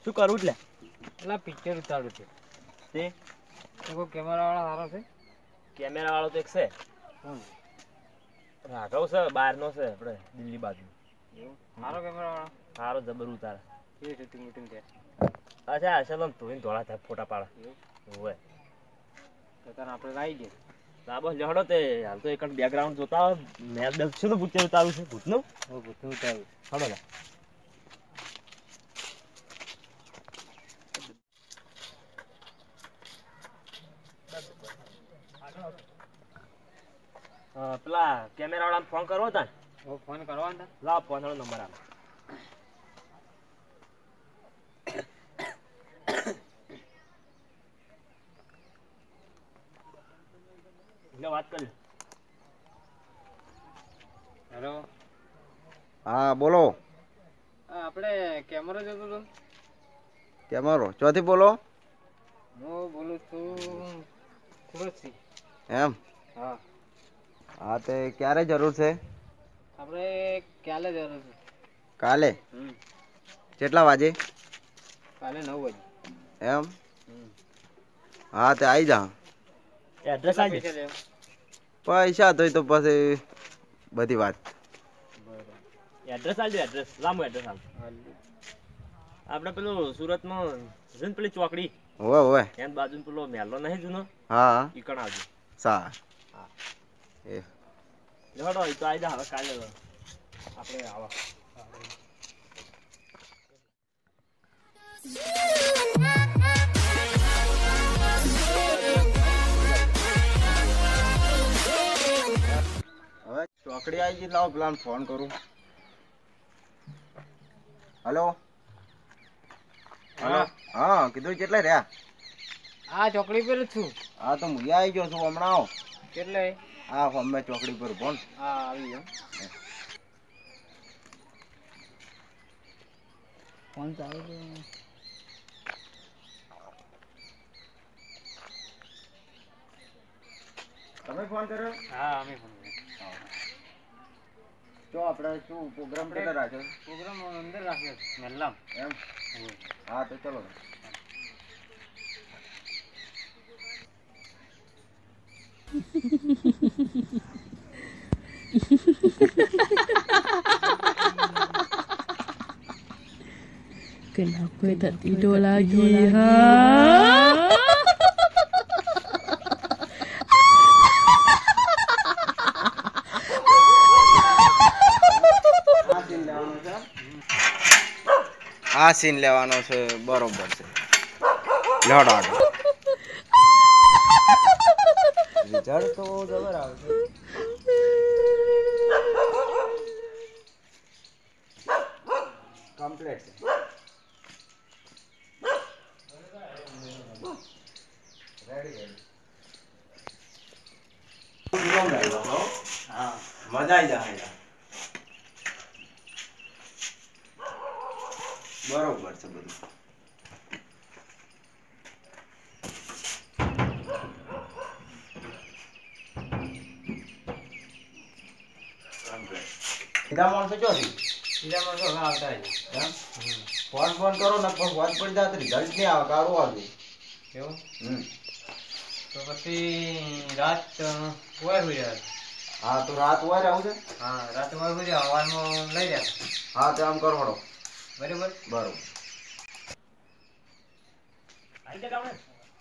શું કરું એટલે એટલે પિક્ચર ઉતારું છે તે કોઈ કેમેરા વાળા સારો છે કેમેરા વાળો તો એક છે કોણ રાઘવ છે બહાર નો છે આપડે દિલ્હી બાજુ એવું સારો કેમેરા વાળા સારો જબર ઉતારે કેવી શૂટિંગ વૂટિંગ છે અચ્છા ચાલો ધોઈને ધોળા થાય ફોટા એવું પાડે હોય તો તને આપણે લાવી દે હા બસ લહડો તે હાલ તો એક બેકગ્રાઉન્ડ જોતા મેચ બેચ છે ને પિક્ચર ઉતારું છે ભૂતનું હું ભૂતનું ઉતારું હડો ને પેલા કેમેરા વાળાને ફોન કરવો હતા ને હું ફોન કરવા હતા લાવ ફોન વાળો નંબર આપો એટલે વાત કરી હેલો હા બોલો આપણે કેમેરો જોતો હતો કેમેરો ચોથી બોલો હું બોલું છું સુરતથી એમ હા હા તે ક્યારે જરૂર છે આપણે ક્યાલે જરૂર છે કાલે કેટલા વાગે કાલે 9 વાગે એમ હા તે આઈ જા એડ્રેસ કેટલા આલજે પૈસા લેવા પૈસા તો તો પછી બધી વાત બરાબર એડ્રેસ આલજો એડ્રેસ લાંબુ એડ્રેસ આલ આપણે પેલું સુરતમાં છે ને પેલી ચોકડી હોવે હોવે એન બાજુ પેલો મહેલો નહીં જૂનો હા ઈ કણ આવજો સાર હા એ લેવડો એ તો આઈ જા હવે કાલે આપણે આવા હવે ચોકડી આવી ગઈ લાવો પેલા ફોન કરું હલો હલો હા હા કીધું કેટલે રહ્યા આ ચોકડી પર જ છું હા તો હું આવી ગયો છું હમણાં આવો કેટલે હા અમે ચોકડી પર કોણ હા આવી ગયો ફોન ચાલુ છે તમે ફોન કર્યો હા અમે ફોન કર્યો તો આપણે શું પ્રોગ્રામ કેટલા રાખ્યો પ્રોગ્રામ અંદર રાખ્યો મહેલામ એમ હા તો ચલો Kenapa tak tidur lagi, ha? આ સીન લેવાનો છે બરોબર છે લડો આગળ રિઝલ્ટ તો જબર આવશે કમ્પ્લીટ છે રેડી હા મજા આવી જાય બરોબર છે બધું સીધા માણસો ચોથી બીજા માણસો હવે આવતા છે એમ ફોન ફોન કરો ને પણ ફોન પડી જાય તો રિઝલ્ટ નહીં આવે કાઢું આવજો એવું હમ તો પછી રાત હોય હોય યાર હા તો રાત હોય આવું છે હા રાત હોય હોય હવારમાં લઈ જાય હા તો આમ કરો હળો બરાબર બરોબર આઈ જા કાવણે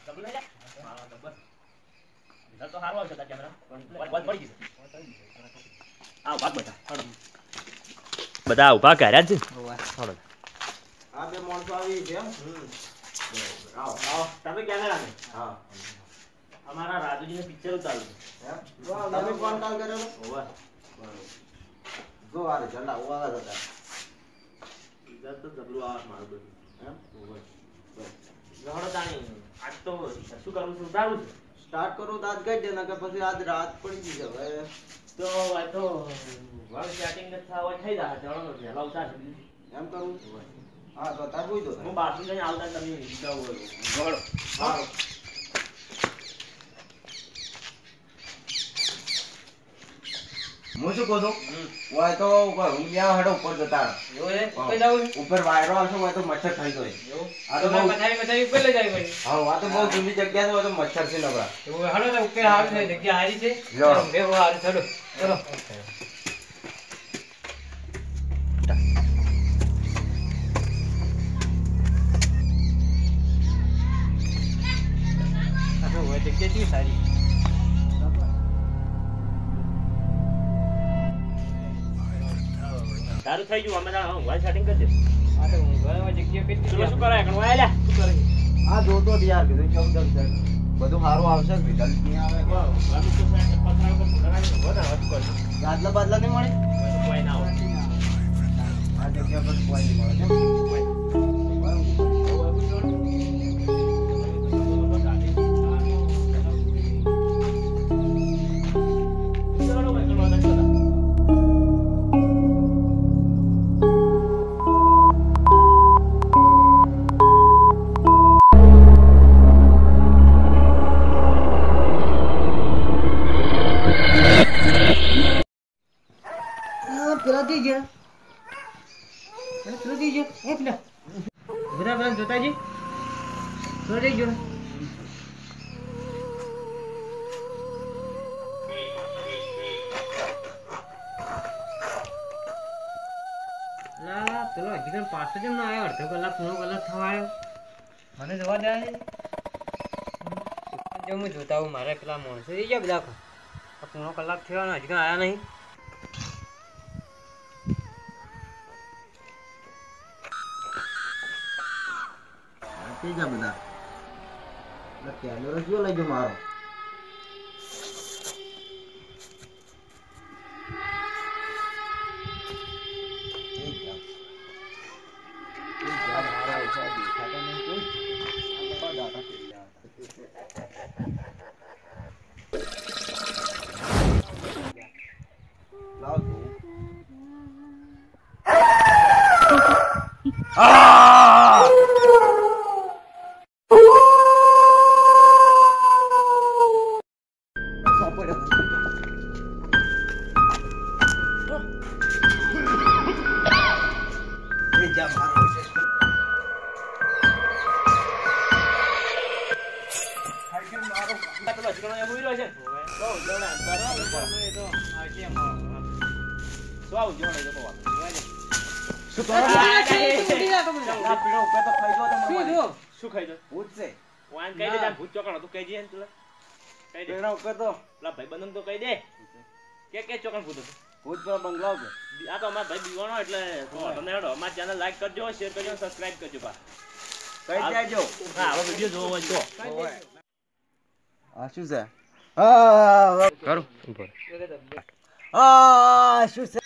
ડબલ લઈ જા હા ડબલ રિઝલ્ટ તો સારું આવશે તા કેમેરા વાત પડી ગઈ આ વાત બતા બધા ઉભા કર્યા છે હડો આ બે માણસો આવી છે એમ બરોબર આવો આવો તમે કેમેરા ને હા અમારા રાજુજીને પિક્ચર ઉતાર્યું એમ જો તમે ફોન કાલ કર્યો છે ઓવા બરોબર જો આ રિઝલ્ટ આવું આવે છે રિઝલ્ટ તો જબરું આવે મારું બધું એમ ઓવા બસ લહડો તાણી આજ તો શું કરું છું ઉતારું છું સ્ટાર્ટ કરું તો આજ કહી દે ને કે પછી આજ રાત પડી ગઈ છે હવે તો આ તો વળ સેટિંગ ને થવા થઈ જાય જણો વહેલા ઉતાર એમ કરું હા તો તાર બોઈ દો હું બાથરૂમ જઈને આવતા તમે ગળો હા હું શું કહું છું ઓય તો ઉપર હું ત્યાં હડો ઉપર જતા રહો. એવું છે ઉપર જાવું છે? ઉપર વાયરો આવશે ઓય તો મચ્છર થઈ ગયો એવું આ તો તો બહુ પથારી ઉપર લઈ જાય પછી હા આ તો બહુ જૂની જગ્યા છે ઓય તો મચ્છર છે નબળા. એવું હાલો તો ઉપર હારું છે જગ્યા હારી છે લો. બેહો હારું ચલો ચલો આપણે હોય જગ્યા કેવી સારી તારું થઈ ગયું અમે મોબાઈલ સેટિંગ કરી દે આ તો ઊંઘવાની જગ્યા કેટલી તું શું કરે કણ વાયલા શું કરે છે? આ જોતો જ યાર કીધું ચમ બધું સારું આવશે રિઝલ્ટ નહીં આવે ગાદલા બાદલા નહીં મળે કોઈ ના હોય આ જગ્યા પર કોઈ નહીં મળે પેલા થઈ ગયા પેલા થઈ ગયો એ પેલા બધા પેલા જોતાજી થોડો થઈ ગયો પેલો હજી કઈ પાછો જેમ ના આવ્યો અડધો કલાક પૂરો કલાક થવા આવ્યો મને જવા દે જો હું જોતા હું મારે પેલા માણસો થઈ ગયા બધા પૂરો કલાક થયો ને હજી કઈ આવ્યા નહીં થઈ ગયા બધા કેમેરો જો લઈ ગયો મારો શું ખાઈ દો ભૂત છે વાન કહી દે તાર ભૂત ચોકણ હતું કહી દે ને તું કહી દે પેલા ઉપર તો પેલા ભાઈ બંધન તો કહી દે કે ચોકણ ભૂત હતું ભૂત પર બંગલાવ છે આ તો અમારા ભાઈ દીવાનો એટલે તમને હેડો અમારી ચેનલ લાઈક કરજો શેર કરજો સબસ્ક્રાઇબ કરજો બા કઈ દેજો હા હવે વિડિયો જોવો હોય તો આ શું છે કરું ઉપર શું છે